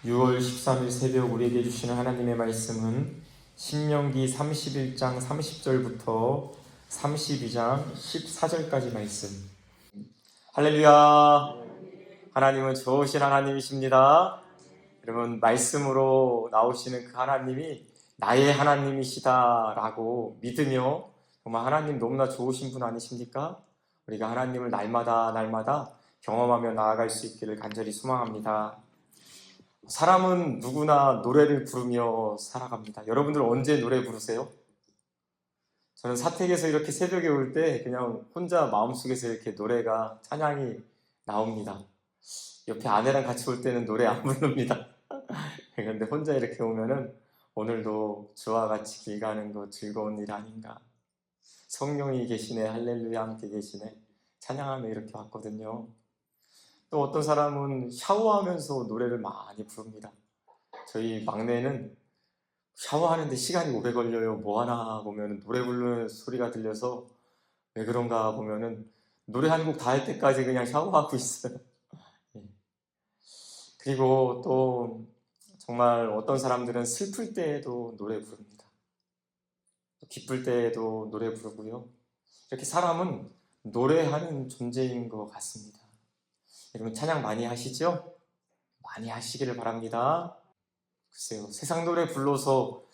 6월 13일 새벽 우리에게 주시는 하나님의 말씀은 신명기 31장 30절부터 32장 14절까지 말씀. 할렐루야! 하나님은 좋으신 하나님이십니다. 여러분, 말씀으로 나오시는 그 하나님이 나의 하나님이시다라고 믿으며 정말 하나님 너무나 좋으신 분 아니십니까? 우리가 하나님을 날마다 경험하며 나아갈 수 있기를 간절히 소망합니다. 사람은 누구나 노래를 부르며 살아갑니다. 여러분들 언제 노래 부르세요? 저는 사택에서 이렇게 새벽에 올 때 그냥 혼자 마음속에서 이렇게 노래가, 찬양이 나옵니다. 옆에 아내랑 같이 올 때는 노래 안 부릅니다. 그런데 혼자 이렇게 오면은 오늘도 주와 같이 길 가는 거 즐거운 일 아닌가. 성령이 계시네, 할렐루야 함께 계시네, 찬양하며 이렇게 왔거든요. 또 어떤 사람은 샤워하면서 노래를 많이 부릅니다. 저희 막내는 샤워하는데 시간이 오래 걸려요. 뭐 하나 보면 노래 부르는 소리가 들려서 왜 그런가 보면은 노래 한 곡 다 할 때까지 그냥 샤워하고 있어요. 그리고 또 정말 어떤 사람들은 슬플 때에도 노래 부릅니다. 기쁠 때에도 노래 부르고요. 이렇게 사람은 노래하는 존재인 것 같습니다. 여러분 찬양 많이 하시죠? 많이 하시기를 바랍니다. 글쎄요, 세상 노래 불러서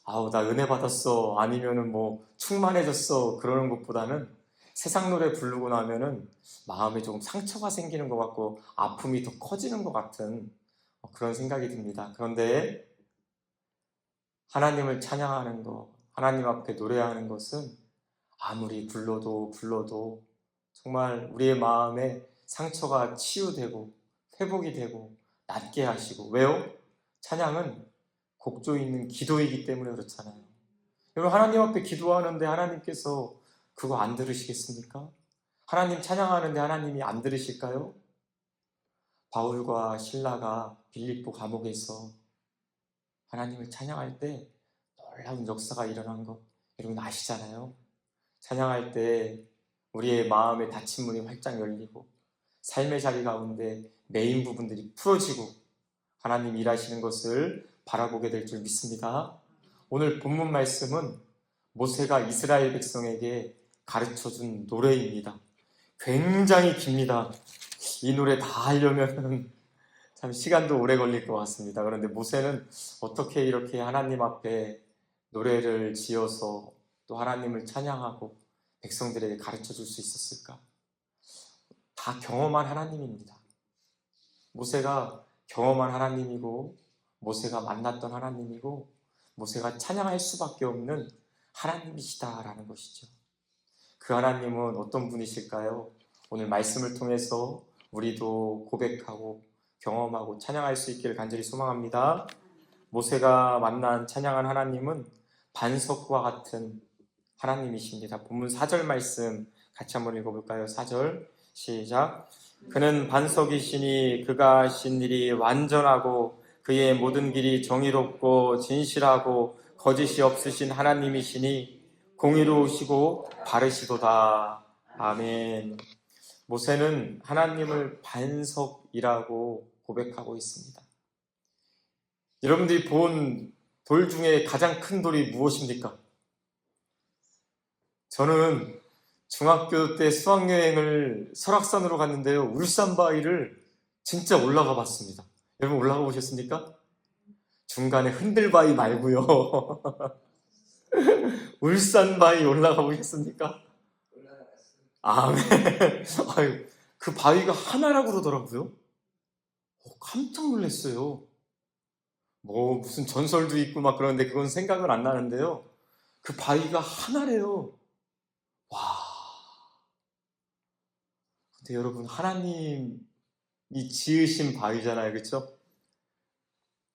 아우 나 은혜 받았어, 아니면은 뭐 충만해졌어 그러는 것보다는 세상 노래 부르고 나면은 마음에 조금 상처가 생기는 것 같고 아픔이 더 커지는 것 같은 그런 생각이 듭니다. 그런데 하나님을 찬양하는 것, 하나님 앞에 노래하는 것은 아무리 불러도 정말 우리의 마음에 상처가 치유되고 회복이 되고 낫게 하시고. 왜요? 찬양은 곡조 있는 기도이기 때문에 그렇잖아요. 여러분, 하나님 앞에 기도하는데 하나님께서 그거 안 들으시겠습니까? 하나님 찬양하는데 하나님이 안 들으실까요? 바울과 실라가 빌립보 감옥에서 하나님을 찬양할 때 놀라운 역사가 일어난 것 여러분 아시잖아요. 찬양할 때 우리의 마음의 닫힌 문이 활짝 열리고 삶의 자리 가운데 메인 부분들이 풀어지고 하나님 일하시는 것을 바라보게 될 줄 믿습니다. 오늘 본문 말씀은 모세가 이스라엘 백성에게 가르쳐준 노래입니다. 굉장히 깁니다. 이 노래 다 하려면 참 시간도 오래 걸릴 것 같습니다. 그런데 모세는 어떻게 이렇게 하나님 앞에 노래를 지어서 또 하나님을 찬양하고 백성들에게 가르쳐 줄 수 있었을까? 다 경험한 하나님입니다. 모세가 경험한 하나님이고 모세가 만났던 하나님이고 모세가 찬양할 수밖에 없는 하나님이시다라는 것이죠. 그 하나님은 어떤 분이실까요? 오늘 말씀을 통해서 우리도 고백하고 경험하고 찬양할 수 있기를 간절히 소망합니다. 모세가 만난 찬양한 하나님은 반석과 같은 하나님이십니다. 본문 4절 말씀 같이 한번 읽어볼까요? 4절 시작. 그는 반석이시니 그가 하신 일이 완전하고 그의 모든 길이 정의롭고 진실하고 거짓이 없으신 하나님이시니 공의로우시고 바르시도다. 아멘. 모세는 하나님을 반석이라고 고백하고 있습니다. 여러분들이 본 돌 중에 가장 큰 돌이 무엇입니까? 저는 중학교 때 수학여행을 설악산으로 갔는데요, 울산바위를 진짜 올라가 봤습니다. 여러분 올라가 보셨습니까? 중간에 흔들바위 말고요. 울산바위 올라가 보셨습니까? 아멘. 아유, 그 바위가 하나라고 그러더라고요. 깜짝 놀랐어요. 뭐 무슨 전설도 있고 막 그런데 그건 생각은 안 나는데요, 그 바위가 하나래요. 와. 근데 여러분, 하나님이 지으신 바위잖아요, 그렇죠?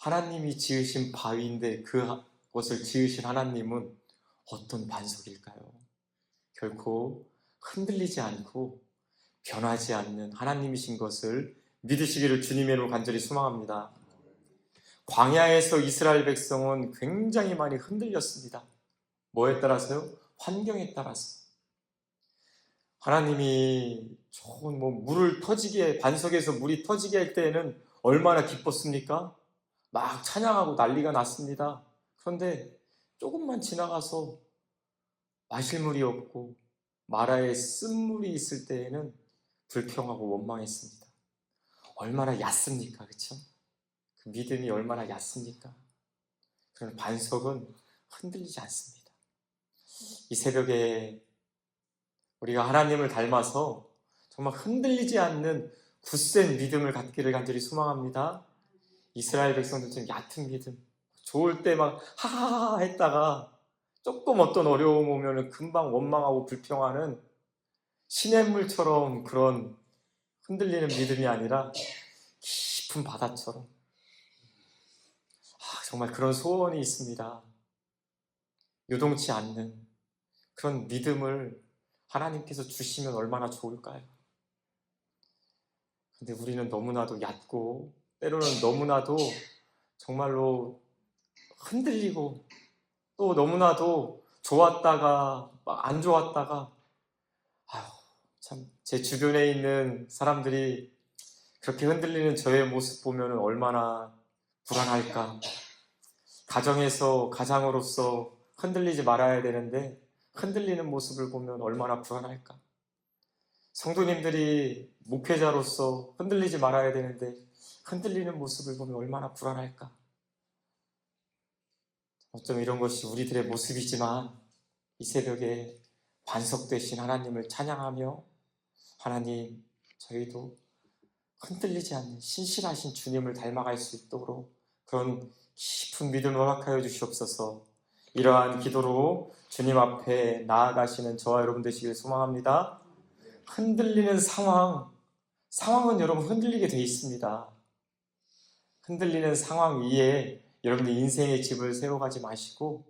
하나님이 지으신 바위인데 그것을 지으신 하나님은 어떤 반석일까요? 결코 흔들리지 않고 변하지 않는 하나님이신 것을 믿으시기를 주님의 이름으로 간절히 소망합니다. 광야에서 이스라엘 백성은 굉장히 많이 흔들렸습니다. 뭐에 따라서요? 환경에 따라서. 하나님이 좋은 물을 터지게, 반석에서 물이 터지게 할 때에는 얼마나 기뻤습니까? 막 찬양하고 난리가 났습니다. 그런데 조금만 지나가서 마실 물이 없고 마라에 쓴물이 있을 때에는 불평하고 원망했습니다. 얼마나 얕습니까? 그렇죠? 그 믿음이 얼마나 얕습니까? 그런 반석은 흔들리지 않습니다. 이 새벽에 우리가 하나님을 닮아서 정말 흔들리지 않는 굳센 믿음을 갖기를 간절히 소망합니다. 이스라엘 백성들처럼 얕은 믿음, 좋을 때 막 하하하 했다가 조금 어떤 어려움 오면 금방 원망하고 불평하는 시냇물처럼 그런 흔들리는 믿음이 아니라 깊은 바다처럼 정말 그런 소원이 있습니다. 요동치 않는 그런 믿음을 하나님께서 주시면 얼마나 좋을까요? 근데 우리는 너무나도 얕고 때로는 너무나도 정말로 흔들리고 또 너무나도 좋았다가 안 좋았다가 참 제 주변에 있는 사람들이 그렇게 흔들리는 저의 모습 보면 얼마나 불안할까. 가장으로서 흔들리지 말아야 되는데 흔들리는 모습을 보면 얼마나 불안할까. 성도님들이 목회자로서 흔들리지 말아야 되는데 흔들리는 모습을 보면 얼마나 불안할까. 어쩜 이런 것이 우리들의 모습이지만 이 새벽에 반석되신 하나님을 찬양하며 하나님, 저희도 흔들리지 않는 신실하신 주님을 닮아갈 수 있도록 그런 깊은 믿음을 허락하여 주시옵소서. 이러한 기도로 주님 앞에 나아가시는 저와 여러분 되시길 소망합니다. 흔들리는 상황은 여러분 흔들리게 돼 있습니다. 흔들리는 상황 위에 여러분들 인생의 집을 세워가지 마시고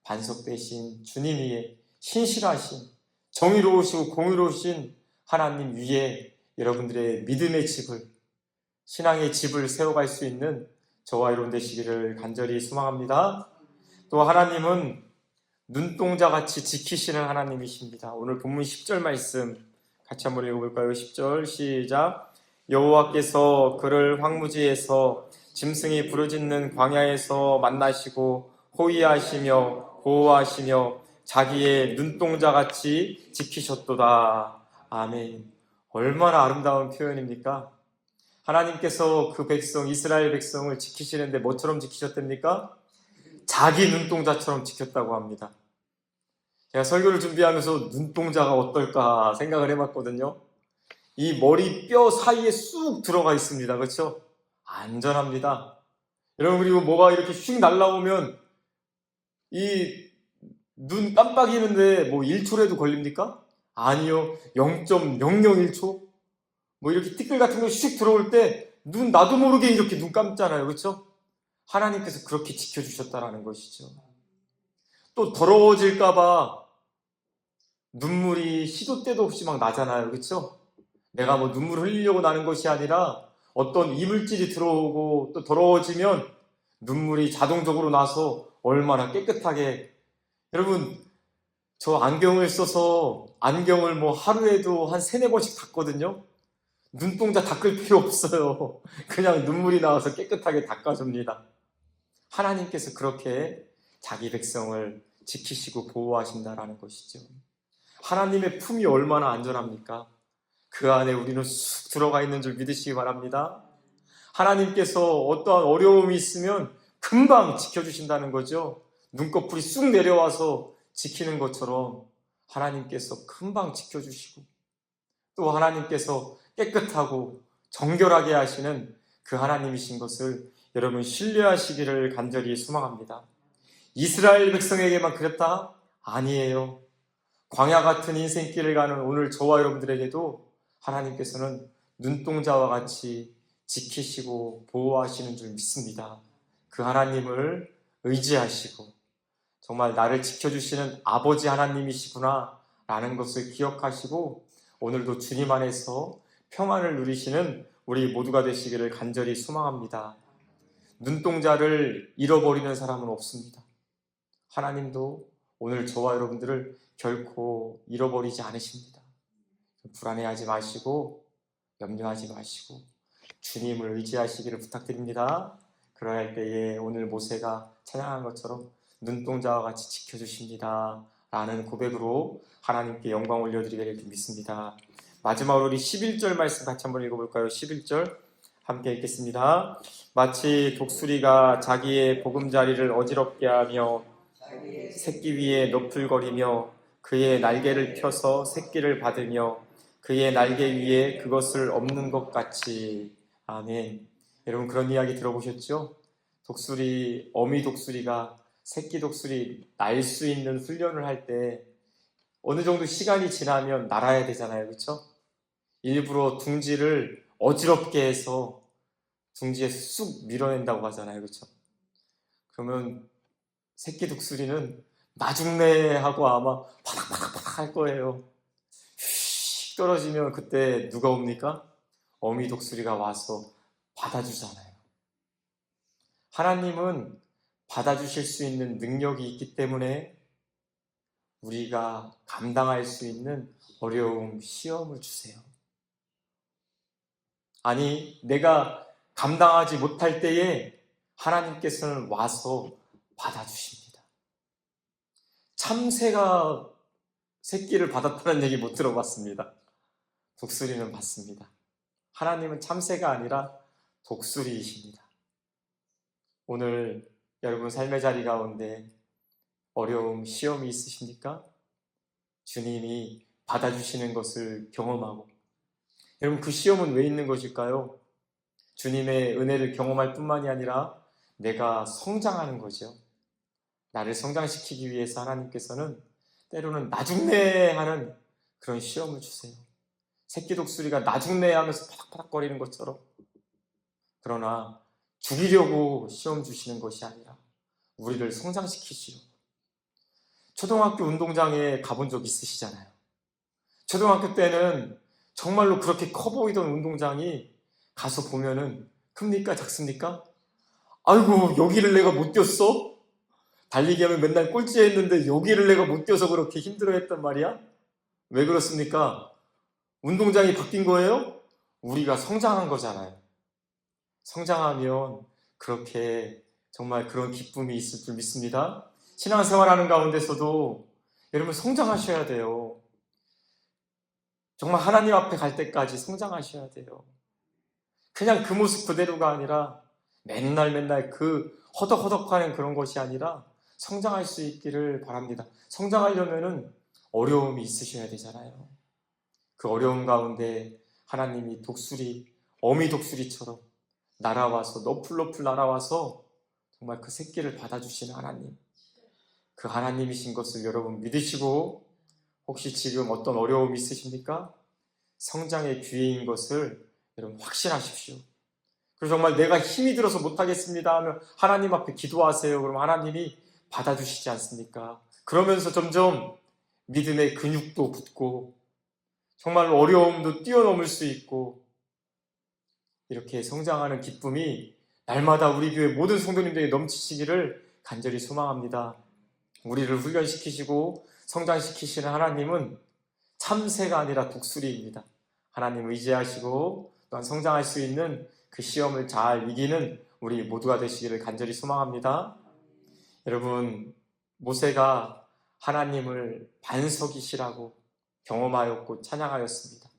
반석 대신 주님 위에 신실하신 정의로우시고 공의로우신 하나님 위에 여러분들의 믿음의 집을, 신앙의 집을 세워갈 수 있는 저와 여러분 되시기를 간절히 소망합니다. 또 하나님은 눈동자같이 지키시는 하나님이십니다. 오늘 본문 10절 말씀 같이 한번 읽어볼까요? 10절 시작. 여호와께서 그를 황무지에서 짐승이 부르짖는 광야에서 만나시고 호위하시며 보호하시며 자기의 눈동자같이 지키셨도다. 아멘. 얼마나 아름다운 표현입니까? 하나님께서 그 백성, 이스라엘 백성을 지키시는데 뭐처럼 지키셨답니까? 자기 눈동자처럼 지켰다고 합니다. 제가 설교를 준비하면서 눈동자가 어떨까 생각을 해봤거든요. 이 머리 뼈 사이에 쑥 들어가 있습니다. 그렇죠? 안전합니다. 여러분, 그리고 뭐가 이렇게 휙 날라오면 이 눈 깜빡이는데 뭐 1초라도 걸립니까? 아니요. 0.001초? 뭐 이렇게 티끌 같은 거 슉 들어올 때 나도 모르게 이렇게 눈 감잖아요. 그렇죠? 하나님께서 그렇게 지켜주셨다라는 것이죠. 또 더러워질까봐 눈물이 시도 때도 없이 막 나잖아요. 그렇죠? 내가 뭐 눈물 흘리려고 나는 것이 아니라 어떤 이물질이 들어오고 또 더러워지면 눈물이 자동적으로 나서 얼마나 깨끗하게. 여러분, 저 안경을 써서 안경을 뭐 하루에도 한 3-4번씩 닦거든요. 눈동자 닦을 필요 없어요. 그냥 눈물이 나와서 깨끗하게 닦아줍니다. 하나님께서 그렇게 자기 백성을 지키시고 보호하신다라는 것이죠. 하나님의 품이 얼마나 안전합니까? 그 안에 우리는 쑥 들어가 있는 줄 믿으시기 바랍니다. 하나님께서 어떠한 어려움이 있으면 금방 지켜주신다는 거죠. 눈꺼풀이 쑥 내려와서 지키는 것처럼 하나님께서 금방 지켜주시고 또 하나님께서 깨끗하고 정결하게 하시는 그 하나님이신 것을 여러분 신뢰하시기를 간절히 소망합니다. 이스라엘 백성에게만 그랬다? 아니에요. 광야 같은 인생길을 가는 오늘 저와 여러분들에게도 하나님께서는 눈동자와 같이 지키시고 보호하시는 줄 믿습니다. 그 하나님을 의지하시고 정말 나를 지켜주시는 아버지 하나님이시구나 라는 것을 기억하시고 오늘도 주님 안에서 평안을 누리시는 우리 모두가 되시기를 간절히 소망합니다. 눈동자를 잃어버리는 사람은 없습니다. 하나님도 오늘 저와 여러분들을 결코 잃어버리지 않으십니다. 불안해하지 마시고 염려하지 마시고 주님을 의지하시기를 부탁드립니다. 그럴 때에 오늘 모세가 찬양한 것처럼 눈동자와 같이 지켜주십니다 라는 고백으로 하나님께 영광 올려드리기를 믿습니다. 마지막으로 우리 11절 말씀 같이 한번 읽어볼까요? 11절 함께 읽겠습니다. 마치 독수리가 자기의 보금자리를 어지럽게 하며 새끼 위에 너풀거리며 그의 날개를 펴서 새끼를 받으며 그의 날개 위에 그것을 엎는 것 같이. 아멘. 여러분 그런 이야기 들어보셨죠? 독수리, 어미 독수리가 새끼 독수리 날 수 있는 훈련을 할 때 어느 정도 시간이 지나면 날아야 되잖아요. 그렇죠? 일부러 둥지를 어지럽게 해서 둥지에서 쑥 밀어낸다고 하잖아요. 그렇죠? 그러면 새끼 독수리는 나중내 하고 아마 파닥파닥파닥 할 거예요. 휙 떨어지면 그때 누가 옵니까? 어미 독수리가 와서 받아주잖아요. 하나님은 받아주실 수 있는 능력이 있기 때문에 우리가 감당할 수 있는 어려움, 시험을 주세요. 아니, 내가 감당하지 못할 때에 하나님께서는 와서 받아주십니다. 참새가 새끼를 받았다는 얘기 못 들어봤습니다. 독수리는 받습니다. 하나님은 참새가 아니라 독수리이십니다. 오늘 여러분 삶의 자리 가운데 어려움, 시험이 있으십니까? 주님이 받아주시는 것을 경험하고, 여러분 그 시험은 왜 있는 것일까요? 주님의 은혜를 경험할 뿐만이 아니라 내가 성장하는 거죠. 나를 성장시키기 위해서 하나님께서는 때로는 나중내하는 그런 시험을 주세요. 새끼 독수리가 나중내하면서 파닥파닥거리는 것처럼. 그러나 죽이려고 시험 주시는 것이 아니라 우리를 성장시키시려고. 초등학교 운동장에 가본 적 있으시잖아요. 초등학교 때는 정말로 그렇게 커 보이던 운동장이 가서 보면은 큽니까? 작습니까? 아이고, 여기를 내가 못 뛰었어? 달리기 하면 맨날 꼴찌 했는데 여기를 내가 못 뛰어서 그렇게 힘들어 했단 말이야? 왜 그렇습니까? 운동장이 바뀐 거예요? 우리가 성장한 거잖아요. 성장하면 그렇게 정말 그런 기쁨이 있을 줄 믿습니다. 신앙생활 하는 가운데서도 여러분 성장하셔야 돼요. 정말 하나님 앞에 갈 때까지 성장하셔야 돼요. 그냥 그 모습 그대로가 아니라 맨날 그 허덕허덕하는 그런 것이 아니라 성장할 수 있기를 바랍니다. 성장하려면은 어려움이 있으셔야 되잖아요. 그 어려움 가운데 하나님이 독수리, 어미 독수리처럼 날아와서 너풀너풀 날아와서 정말 그 새끼를 받아주시는 하나님, 그 하나님이신 것을 여러분 믿으시고, 혹시 지금 어떤 어려움이 있으십니까? 성장의 기회인 것을 여러분 확신하십시오. 그리고 정말 내가 힘이 들어서 못하겠습니다 하면 하나님 앞에 기도하세요. 그럼 하나님이 받아주시지 않습니까? 그러면서 점점 믿음의 근육도 붙고 정말 어려움도 뛰어넘을 수 있고, 이렇게 성장하는 기쁨이 날마다 우리 교회 모든 성도님들에게 넘치시기를 간절히 소망합니다. 우리를 훈련시키시고 성장시키시는 하나님은 참새가 아니라 독수리입니다. 하나님 의지하시고 또한 성장할 수 있는 그 시험을 잘 이기는 우리 모두가 되시기를 간절히 소망합니다. 여러분, 모세가 하나님을 반석이시라고 경험하였고 찬양하였습니다.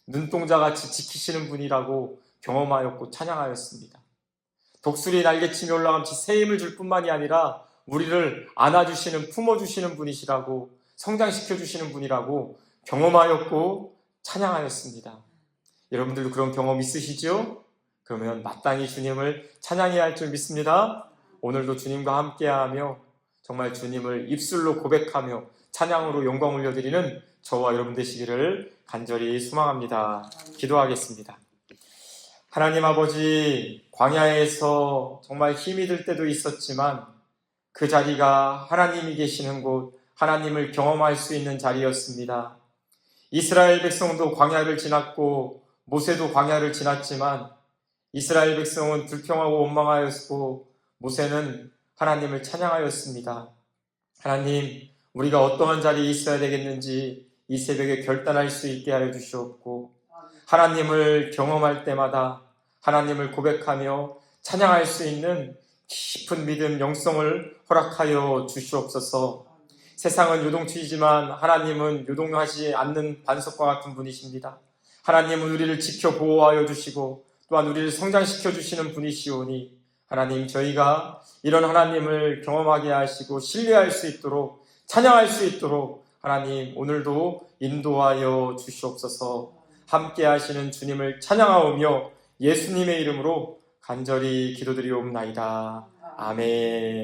눈동자같이 지키시는 분이라고 경험하였고 찬양하였습니다. 독수리 날개치며 올라감치 새 힘을 줄 뿐만이 아니라 우리를 안아주시는, 품어주시는 분이시라고, 성장시켜주시는 분이라고 경험하였고 찬양하였습니다. 여러분들도 그런 경험 있으시죠? 그러면 마땅히 주님을 찬양해야 할 줄 믿습니다. 오늘도 주님과 함께하며 정말 주님을 입술로 고백하며 찬양으로 영광 올려드리는 저와 여러분 되시기를 간절히 소망합니다. 기도하겠습니다. 하나님 아버지, 광야에서 정말 힘이 들 때도 있었지만 그 자리가 하나님이 계시는 곳, 하나님을 경험할 수 있는 자리였습니다. 이스라엘 백성도 광야를 지났고 모세도 광야를 지났지만 이스라엘 백성은 불평하고 원망하였고 모세는 하나님을 찬양하였습니다. 하나님, 우리가 어떠한 자리에 있어야 되겠는지 이 새벽에 결단할 수 있게 하여 주시옵고, 하나님을 경험할 때마다 하나님을 고백하며 찬양할 수 있는 깊은 믿음, 영성을 허락하여 주시옵소서. 세상은 요동치지만 하나님은 요동하지 않는 반석과 같은 분이십니다. 하나님은 우리를 지켜 보호하여 주시고 또한 우리를 성장시켜 주시는 분이시오니 하나님, 저희가 이런 하나님을 경험하게 하시고 신뢰할 수 있도록, 찬양할 수 있도록 하나님 오늘도 인도하여 주시옵소서. 함께 하시는 주님을 찬양하오며 예수님의 이름으로 간절히 기도드리옵나이다. 아멘.